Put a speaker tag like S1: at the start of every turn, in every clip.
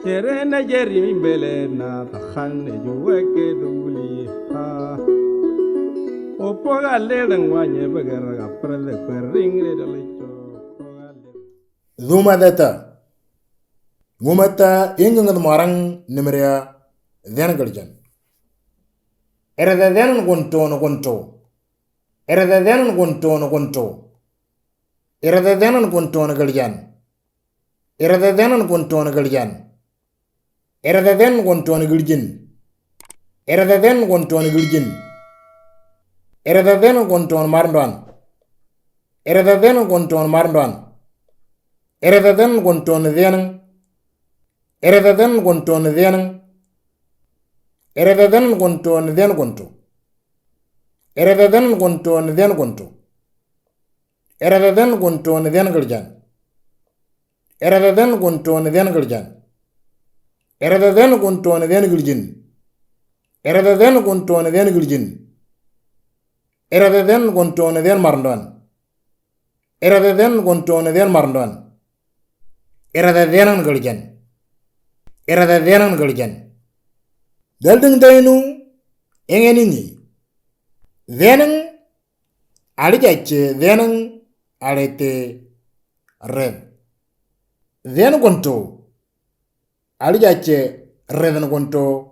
S1: Terena Jerry Belena, the Hane, you work it, Willie. Opoga Ledon, one ever a brother, ring it a little.
S2: Dumadta ingangad marang nimeria then guljan. Era the then gunto no gunto. Era the then gunto no gunto. Era the then gunto no guljan. Era the then gunto no guljan. Era the then gunto no guljan. Era the then gunto no guljan. Era the then gunto no marndwan. Era the then gunto no marndwan. Era the then gunto no then. Era the then gunto no then. Era the then gunto no then gunto. Era the then gunto no then gunto. Era the then gunto no then guljan. Era the then gunto no then guljan. Era the then gunto no then guljan. Era the then gunto no then guljan. Era the then gunto no then marndwan. Era the then gunto no then marndwan. Era the then guljan. Era the then guljan. Dalding dainu engeni. Then alijache then alete red. Then gunto alijache red gunto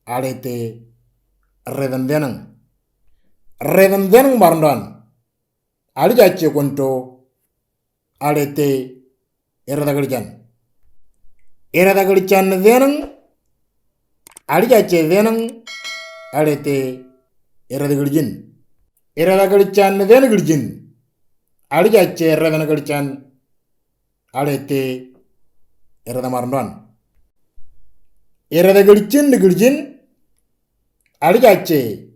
S2: alete red then. Red then marndwan alijache gunto alete erada guljan. Erada guljan then alijache then alete erada guljan. Erada guljan then guljan alijache erada guljan alete erada marndwan. Erada guljan alijache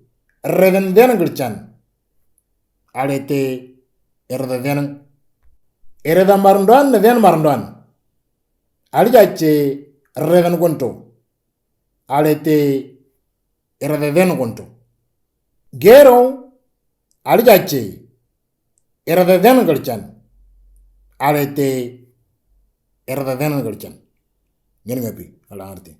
S2: erada then guljan alete erada then. Erada marndwan then marndwan alijache erada gunto alete erada then gunto. Gero alijache erada then guljan alete erada then guljan. Ngene ngapi ala arti.